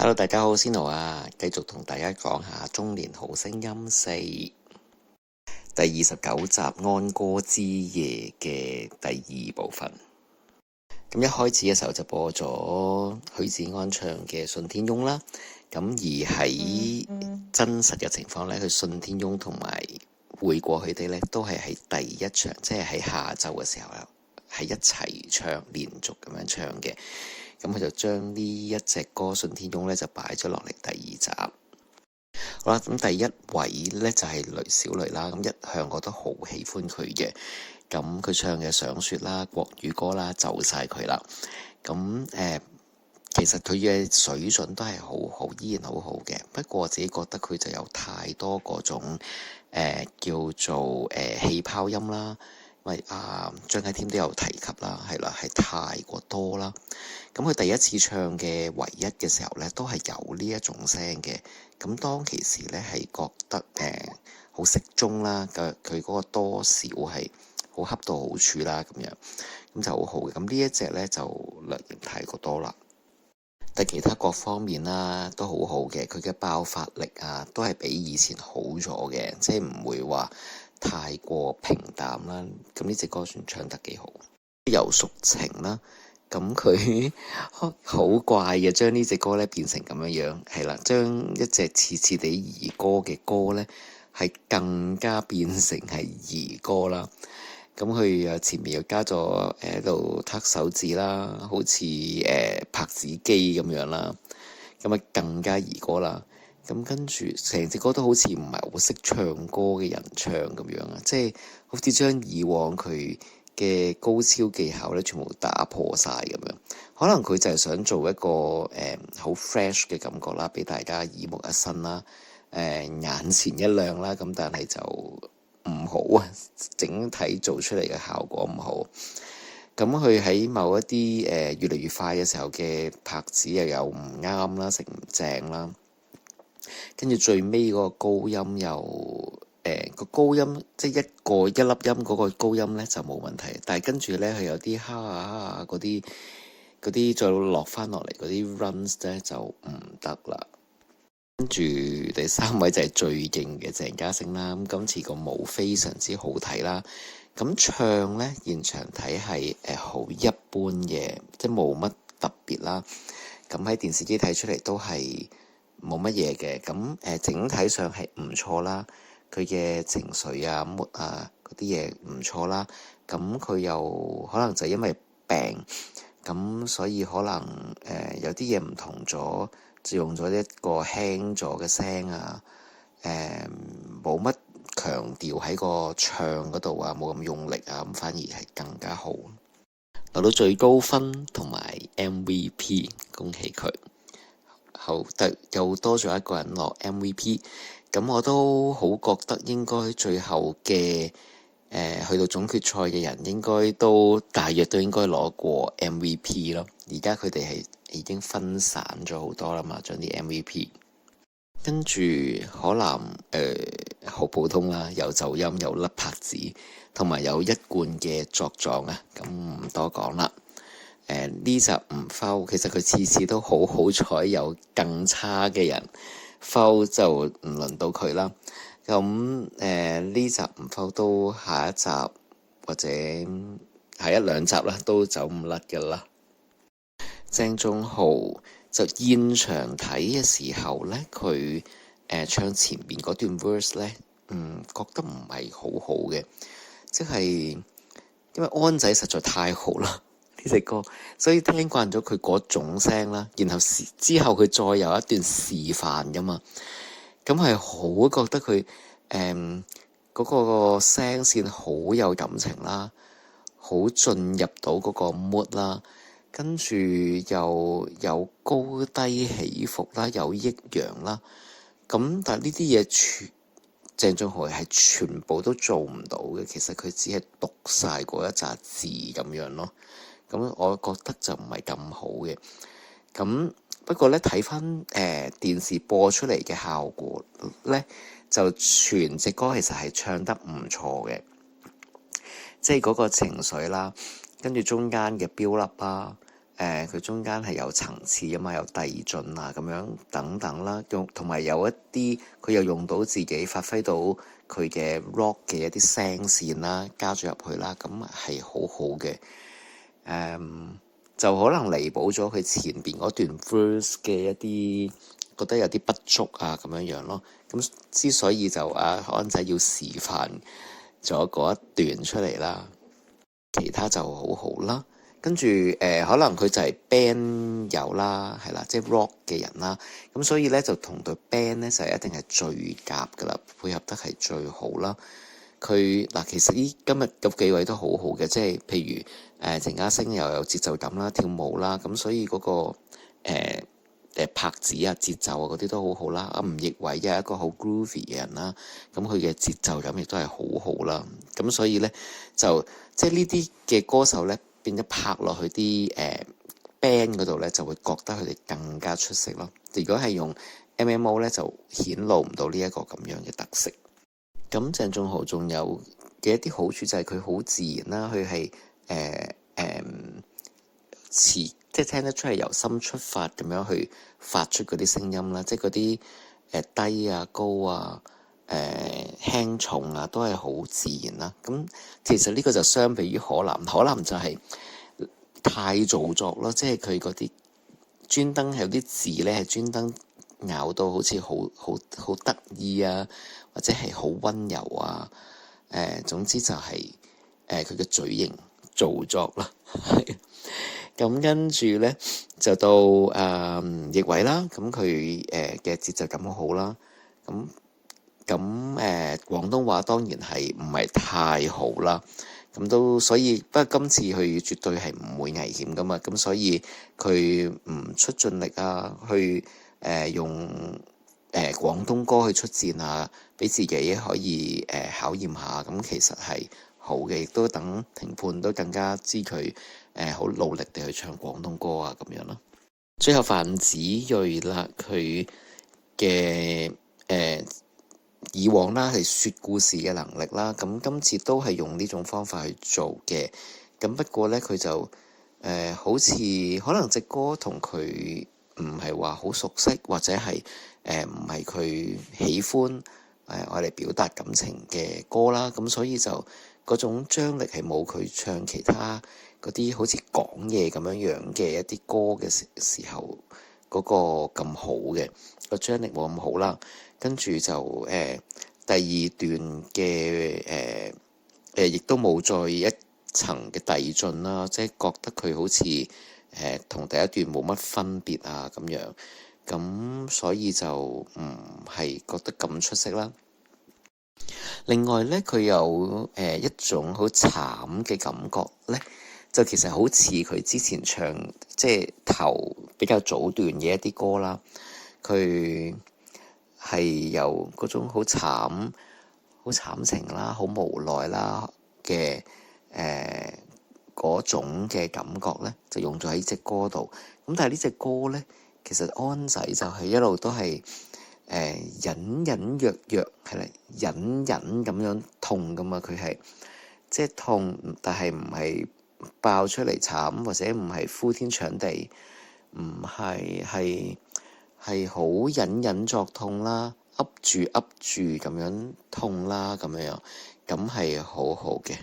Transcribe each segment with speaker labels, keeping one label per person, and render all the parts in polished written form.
Speaker 1: Hello，大家好，我係Cino啊，繼續同大家講下《中年好聲音4》第29集安歌之夜嘅第2部分。咁一開始嘅時候就播咗許志安唱嘅《信天翁》啦。咁而喺真實嘅情況呢，佢信天翁同埋會過佢哋呢，都係喺第一場，即係喺下晝嘅時候啦，係一齊唱，連續咁樣唱嘅。咁佢就將呢一隻歌《信天翁》咧就擺咗落嚟第2集。好啦，咁第一位咧就係雷小雷啦。咁一向我都好喜歡佢嘅。咁佢唱嘅想說啦、國語歌啦，就晒佢啦。咁其實佢嘅水準都係好好，依然好好嘅。不過我自己覺得佢就有太多嗰種叫做氣泡音啦。因為張繼添都有提及啦，係啦，係太過多啦。咁佢第一次唱嘅唯一嘅時候呢，都係有呢一種聲嘅。咁當其時呢，係覺得好適中啦，佢嗰個多少係好恰到好處啦，咁樣咁就好好嘅。咁呢一隻呢，就略嫌太過多啦。但其他各方面啦都好好嘅，佢嘅爆發力都係比以前好咗嘅，即係唔會話太過平淡啦。咁呢隻歌算唱得幾好。游淑晴啦，咁佢好怪嘅，將呢隻歌咧變成咁樣樣，係啦，將一隻似似地兒歌嘅歌咧，係更加變成係兒歌啦。咁佢前面又加咗喺度撻手指啦，好似拍子機咁樣啦，咁更加兒歌啦。咁跟住成隻歌都好似唔係好識唱歌嘅人唱咁樣啊，即係好似將以往佢嘅高超技巧咧，全部打破晒咁樣。可能佢就係想做一個好 fresh 嘅感覺啦，俾大家耳目一新啦，眼前一亮啦。咁但係就唔好啊，整體做出嚟嘅效果唔好。咁佢喺某一啲越嚟越快嘅時候嘅拍子又有唔啱啦，食唔正啦。跟住最尾嗰個高音又個高音，即係一粒音嗰個高音咧就冇問題，但係跟住咧佢有啲哈嗰啲再落翻落嚟嗰啲 runs 咧就唔得啦。跟住第3位就係最勁嘅鄭嘉誠啦。咁今次個舞非常之好睇啦。咁唱咧現場睇係好一般嘅，即係冇乜特別啦。咁喺電視機睇出嚟都係冇乜嘢嘅。咁整體上係唔錯啦。佢嘅情緒mood嗰啲嘢唔錯啦。咁佢又可能就因為病，咁所以可能有啲嘢唔同咗，就用咗一個輕咗嘅聲冇乜強調喺個唱嗰度冇咁用力咁反而係更加好，攞到最高分同埋 MVP， 恭喜佢。好，又多咗一個人攞 MVP， 咁我都好覺得應該最後嘅去到總決賽嘅人應該都大約都應該攞過 MVP 咯。而家佢哋係已經分散咗好多啦嘛，將啲 MVP。跟住可能好普通啦，有走音，有甩拍子，同埋有一貫嘅作狀咁唔多講啦。呢集唔 foul，其實佢次次都好彩，有更差嘅人 foul 就唔輪到佢啦。咁呢集唔 foul都下一集或者下一兩集啦，都走唔甩㗎啦。鄭仲豪就現場睇嘅時候呢，佢唱前面嗰段 verse 呢，覺得唔係好好嘅，即係因為安仔實在太好啦呢隻歌，所以聽慣咗佢嗰種聲啦，然後之後佢再有一段示範㗎嘛，咁係好覺得佢嗰個聲線好有感情啦，好進入到嗰個 mood 啦。跟住又有高低起伏啦，有抑揚啦，咁但係呢啲嘢鄭仲豪係全部都做唔到嘅。其實佢只係讀晒嗰一紮字咁樣咯，咁我覺得就唔係咁好嘅。咁不過咧睇翻電視播出嚟嘅效果咧，就全隻歌其實係唱得唔錯嘅，即係嗰個情緒啦，跟住中間嘅 build up 佢中間係有層次啊嘛，有遞進啊咁樣等等啦，同埋有一啲佢又用到自己發揮到佢嘅 rock 嘅一啲聲線啦，加咗入去啦，咁係好好嘅。就可能彌補咗佢前邊嗰段 verse 嘅一啲覺得有啲不足啊咁樣樣咯。咁之所以就安仔要示範咗嗰一段出嚟啦，其他就好好啦。跟住可能佢就係 band 友啦，係啦，即係 rock 嘅人啦。咁所以咧就同對 band 咧就一定係最夾噶啦，配合得係最好啦。佢嗱其實今日咁幾位都好好嘅，即係譬如鄭嘉星又有節奏感啦，跳舞啦，咁所以嗰個拍子啊、節奏啊嗰啲都好好啦。吳亦偉又係一個好 groovy 嘅人啦，咁佢嘅節奏感亦都係好好啦。咁所以咧就即係呢啲嘅歌手咧，變咗拍落去啲band 嗰度咧，就會覺得佢哋更加出色咯。如果係用 MMO 咧，就顯露唔到呢一個咁樣嘅特色。咁鄭仲豪仲有嘅一啲好處就係佢好自然啦，佢係即係聽得出係由心出發咁樣去發出嗰啲聲音啦，即係嗰啲低啊、高啊、輕重啊，都係好自然啦。咁其實呢個就相比於可南就係太造作咯，即係佢嗰啲專登有啲字咧係專登咬到好似好得意啊，或者係好溫柔啊，總之就係佢嘅嘴型造作啦。咁跟住咧就到亦偉啦，咁佢嘅節奏感好好啦。咁廣東話當然係唔係太好啦。咁都所以不過今次佢絕對係唔會危險噶嘛。咁所以佢唔出盡力啊，去用廣東歌去出戰啊，俾自己可以考驗下。咁其實係好嘅，亦都等評判都更加知佢好努力地去唱廣東歌啊咁樣咯。最後范子睿啦，佢嘅以往啦係說故事嘅能力啦，咁今次都係用呢種方法去做嘅。咁不過咧佢就好似可能隻歌同佢唔係話好熟悉，或者係唔係佢喜歡我嚟表達感情嘅歌啦。咁所以就嗰種張力係冇佢唱其他嗰啲好似講嘢咁樣嘅一啲歌嘅時候嗰個咁好嘅，個張力冇咁好啦。跟住就第二段嘅亦都冇再一層嘅遞進啦，即係覺得佢好似同第一段冇乜分別啊咁樣，咁所以就唔係覺得咁出色啦。另外咧，佢有一種好慘嘅感覺咧，就其實好似佢之前唱即係頭比較早段嘅一啲歌啦，佢係有嗰種好慘情啦、好無奈啦嘅嗰種嘅感覺咧，就用咗喺隻歌度。咁但係呢隻歌咧，其實安仔就係一路都係隱隱約約係啦，隱隱咁樣痛噶嘛。佢係即係痛，但係唔係爆出嚟慘，或者唔係呼天搶地，唔係好隱隱作痛啦，噏住咁樣痛啦，咁樣咁係好好嘅。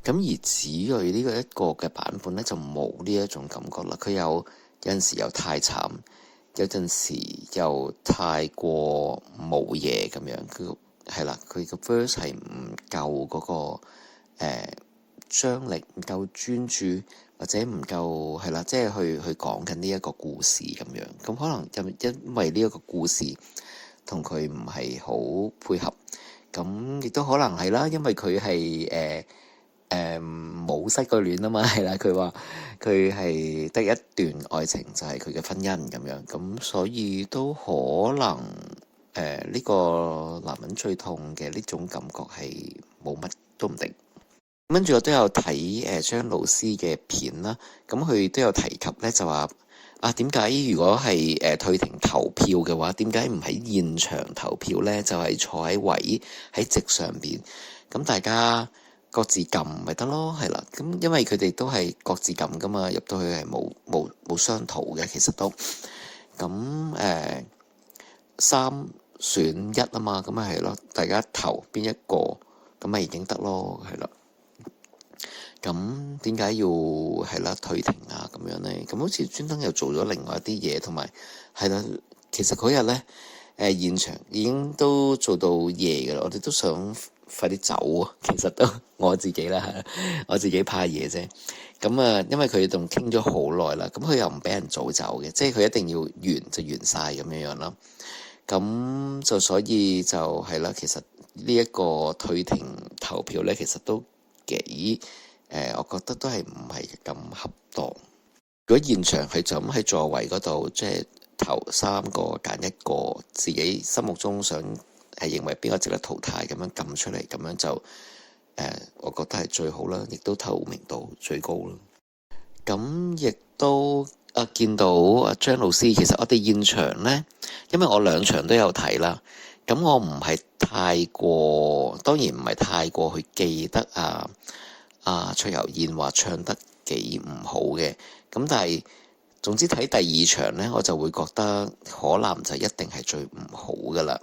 Speaker 1: 咁而子睿呢個一個嘅版本咧，就冇呢一種感覺啦。佢有陣時又太慘，有陣時又太過冇嘢咁樣。佢係啦，佢個 verse 係唔夠嗰個張力，唔夠專注，或者唔夠係啦，即係去講緊呢一個故事咁樣。咁可能因為呢一個故事同佢唔係好配合，咁亦都可能係啦，因為佢係冇失過戀啊嘛，係啦。佢話佢係得一段愛情就係佢嘅婚姻咁樣，咁所以都可能呢個男人最痛嘅呢種感覺係冇乜都唔定。跟住我都有睇張老師嘅片啦，咁佢都有提及咧，就話點解如果係退庭投票嘅話，點解唔喺現場投票咧？就係坐喺位喺席上邊，咁大家各自撳咪得咯，係啦。咁因為佢哋都係各自撳噶嘛，入到去係冇商討嘅，其實都咁三選一啊嘛，咁咪係咯，大家投邊一個咁咪已經得咯，係啦。咁點解要係啦退庭啊咁樣咧？咁好似專登又做咗另外一啲嘢，同埋係啦。其實嗰日咧現場已經都做到夜㗎啦，我哋都想快啲走啊。其實都我自己啦，我自己怕夜啫。咁因為佢仲傾咗好耐啦，咁佢又唔俾人早走嘅，即係佢一定要完就完晒咁樣樣啦。咁就所以就係啦，其實呢一個退庭投票咧，其實都幾我覺得都係唔係咁恰當。如果現場係就咁喺座位嗰度，即係頭3個揀一個自己心目中想認為邊個值得淘汰咁樣撳出嚟，咁樣就我覺得係最好啦，亦都透明度最高啦。咁亦都見到張老師，其實我哋現場呢，因為我2場都有睇啦，咁我唔係太過，當然唔係太過去記得卓悠燕話唱得幾唔好嘅，咁但係總之睇第2場呢，我就會覺得可南就一定係最唔好噶啦。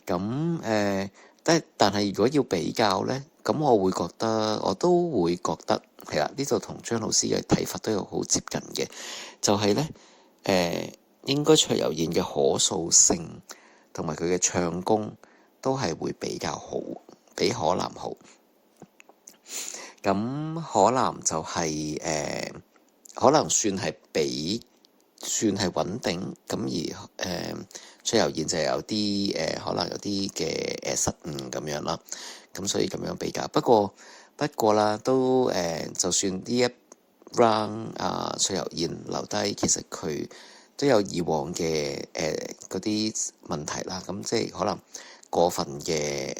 Speaker 1: 咁但係如果要比較呢，咁我都會覺得係啦，呢度同張老師嘅睇法都有好接近嘅，就係呢，應該卓悠燕嘅可塑性同埋佢嘅唱功都係會比較好，比可南好。咁可南就係可能算係穩定，咁而卓悠燕就有啲可能有啲嘅失誤咁樣啦，咁所以咁樣比較。不過啦，都就算呢一 round 卓悠燕留低，其實佢都有以往嘅嗰啲問題啦，咁即係可能過分嘅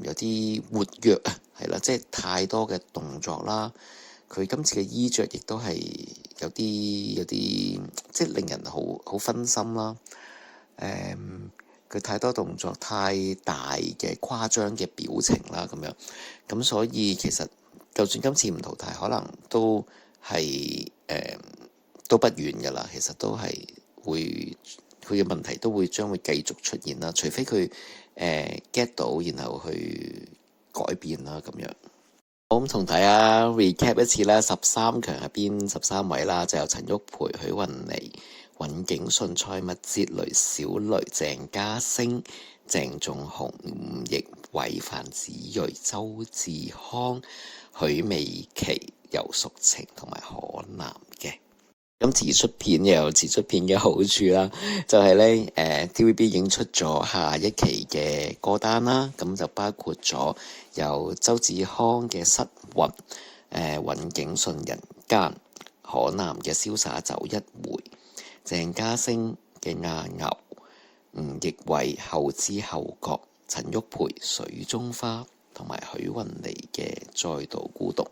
Speaker 1: 有啲活躍啊，係啦，即係太多嘅動作啦。佢今次嘅衣着亦都係有啲即係令人好分心啦。佢太多動作，太大嘅誇張嘅表情啦，咁樣咁，所以其實就算今次唔淘汰，可能都係都不遠㗎啦。其實都係會佢嘅問題都將會繼續出現啦，除非佢get 到，然後去改變啦咁樣。好，咁同大家 recap 一次啦，13強入邊13位啦，就有陳旭培、許雲妮、尹景順、蔡蜜哲、雷小雷、鄭嘉星、鄭仲弘、吳亦偉、范子睿、周志康、許美琪、游淑晴同埋可南嘅。咁遲出片又有遲出片嘅好處啦，就係呢TVB 已經出咗下一期嘅歌單啦，咁就包括咗有周志康嘅失魂、尹景順人間、可南嘅瀟灑走一回、鄭嘉星嘅阿牛、吳亦偉後知後覺、陳旭培水中花同埋許雲妮嘅再度孤獨。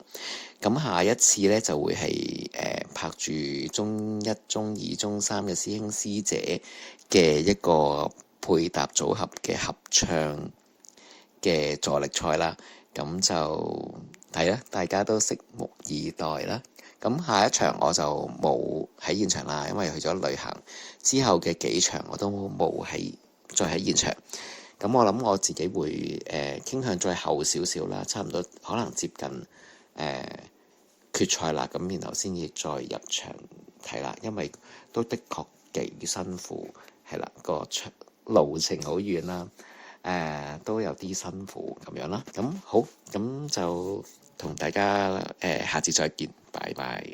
Speaker 1: 咁下一次呢，就會係拍住中1、中2、中3嘅師兄師姐嘅一個配搭組合嘅合唱嘅助力賽啦。咁就係啦，大家都拭目以待啦。咁下一場我就冇喺現場啦，因為去咗旅行，之後嘅幾場我都冇再喺現場。咁我諗我自己會傾向再後少少啦，差唔多可能接近決賽啦，咁然後先至再入場睇啦，因為都的確幾辛苦，係啦，個路程好遠啦，都有啲辛苦咁樣啦。咁好，咁就同大家下次再見，拜拜。